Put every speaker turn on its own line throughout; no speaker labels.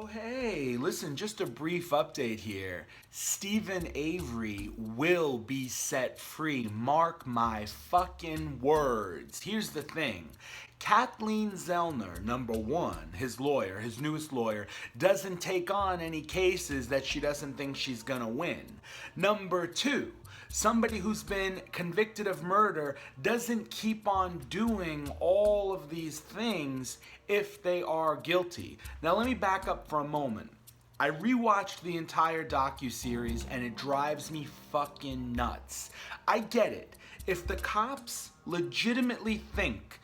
Oh, hey, listen, just a brief update here. Stephen Avery will be set free. Mark my fucking words. Here's the thing. Kathleen Zellner, number one, his lawyer, his newest lawyer, doesn't take on any cases that she doesn't think she's gonna win. Number two, somebody who's been convicted of murder doesn't keep on doing all of these things if they are guilty. Now let me back up for a moment. I rewatched the entire docuseries and it drives me fucking nuts. I get it. If the cops legitimately think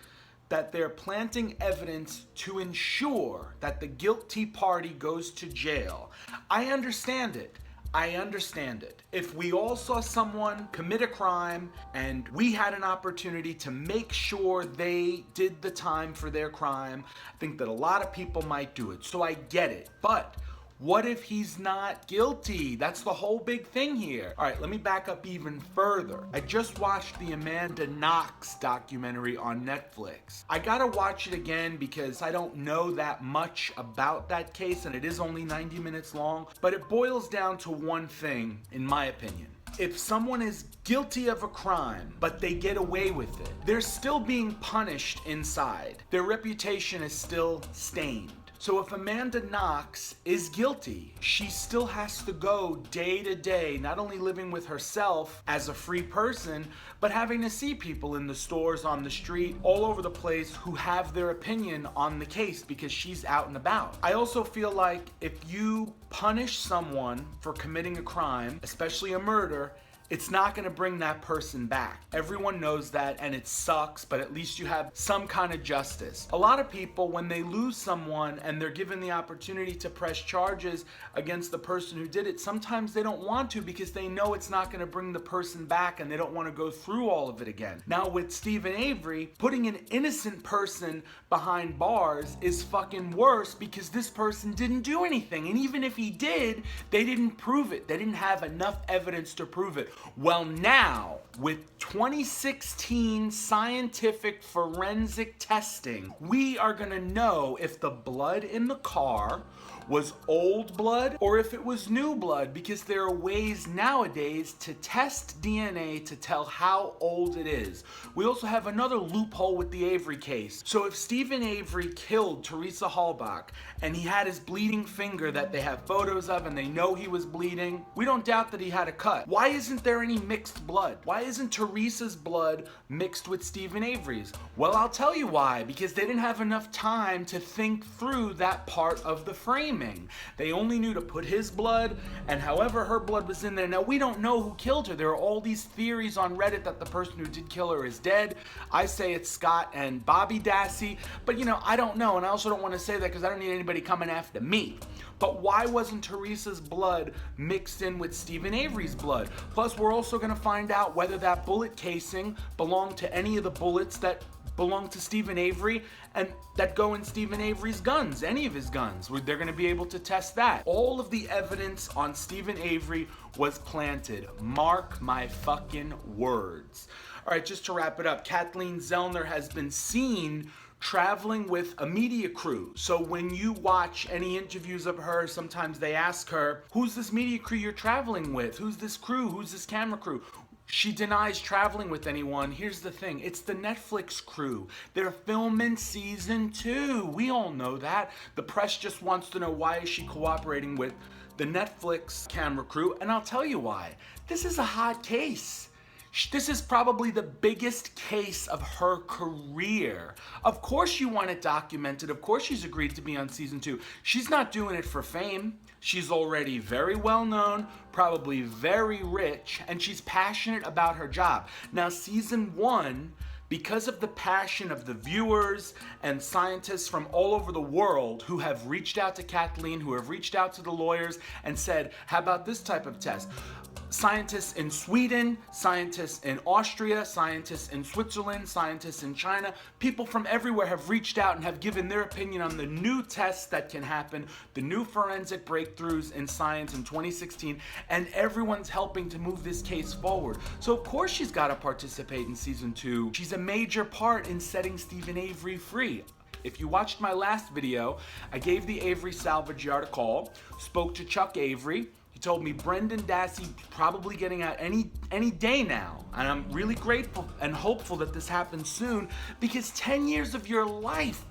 that they're planting evidence to ensure that the guilty party goes to jail, I understand it. I understand it. If we all saw someone commit a crime and we had an opportunity to make sure they did the time for their crime, I think that a lot of people might do it. So I get it. But what if he's not guilty? That's the whole big thing here. All right, let me back up even further. I just watched the Amanda Knox documentary on Netflix. I gotta watch it again because I don't know that much about that case and it is only 90 minutes long, but it boils down to one thing, in my opinion. If someone is guilty of a crime, but they get away with it, they're still being punished inside. Their reputation is still stained. So if Amanda Knox is guilty, she still has to go day to day, not only living with herself as a free person, but having to see people in the stores, on the street, all over the place who have their opinion on the case because she's out and about. I also feel like if you punish someone for committing a crime, especially a murder, it's not gonna bring that person back. Everyone knows that and it sucks, but at least you have some kind of justice. A lot of people, when they lose someone and they're given the opportunity to press charges against the person who did it, sometimes they don't want to because they know it's not gonna bring the person back and they don't wanna go through all of it again. Now with Stephen Avery, putting an innocent person behind bars is fucking worse because this person didn't do anything. And even if he did, they didn't prove it. They didn't have enough evidence to prove it. Well, now, with 2016 scientific forensic testing, we are gonna know if the blood in the car was old blood or if it was new blood, because there are ways nowadays to test DNA to tell how old it is. We also have another loophole with the Avery case. So if Stephen Avery killed Teresa Halbach and he had his bleeding finger that they have photos of and they know he was bleeding, we don't doubt that he had a cut. Why isn't there any mixed blood? Why isn't Teresa's blood mixed with Stephen Avery's? Well, I'll tell you why, because they didn't have enough time to think through that part of the framing. They only knew to put his blood and however her blood was in there. Now, we don't know who killed her. There are all these theories on Reddit that the person who did kill her is dead. I say it's Scott and Bobby Dassey, but I don't know, and I also don't want to say that because I don't need anybody coming after me. But why wasn't Teresa's blood mixed in with Stephen Avery's blood? Plus, we're also going to find out whether that bullet casing belonged to any of the bullets that belong to Stephen Avery and that go in Stephen Avery's guns, any of his guns. They're gonna be able to test that. All of the evidence on Stephen Avery was planted. Mark my fucking words. All right, just to wrap it up, Kathleen Zellner has been seen traveling with a media crew. So when you watch any interviews of her, sometimes they ask her, who's this media crew you're traveling with? Who's this crew? Who's this camera crew? She denies traveling with anyone. Here's the thing. It's the Netflix crew. They're filming season 2. We all know that. The press just wants to know why is she cooperating with the Netflix camera crew. And I'll tell you why. This is a hot case. This is probably the biggest case of her career. Of course you want it documented. Of course she's agreed to be on season 2. She's not doing it for fame. She's already very well known, probably very rich, and she's passionate about her job. Now, season 1, because of the passion of the viewers and scientists from all over the world who have reached out to Kathleen, who have reached out to the lawyers and said, how about this type of test? Scientists in Sweden, scientists in Austria, scientists in Switzerland, scientists in China, people from everywhere have reached out and have given their opinion on the new tests that can happen, the new forensic breakthroughs in science in 2016, and everyone's helping to move this case forward. So of course she's got to participate in season 2. She's a major part in setting Stephen Avery free. If you watched my last video, I gave the Avery salvage yard a call, spoke to Chuck Avery. He told me Brendan Dassey probably getting out any day now. And I'm really grateful and hopeful that this happens soon, because 10 years of your life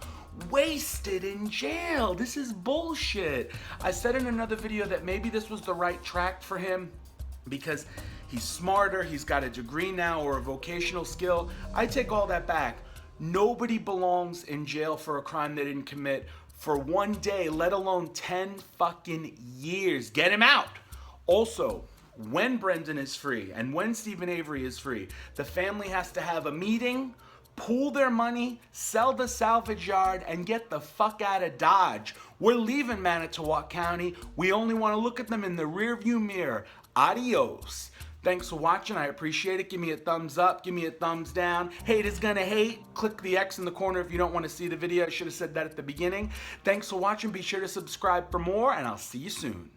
wasted in jail. This is bullshit. I said in another video that maybe this was the right track for him because he's smarter, he's got a degree now or a vocational skill. I take all that back. Nobody belongs in jail for a crime they didn't commit for one day, let alone 10 fucking years. Get him out. Also, when Brendan is free and when Steven Avery is free, the family has to have a meeting, pool their money, sell the salvage yard, and get the fuck out of Dodge. We're leaving Manitowoc County. We only want to look at them in the rearview mirror. Adios. Thanks for watching. I appreciate it. Give me a thumbs up. Give me a thumbs down. Haters gonna hate. Click the X in the corner if you don't want to see the video. I should have said that at the beginning. Thanks for watching. Be sure to subscribe for more, and I'll see you soon.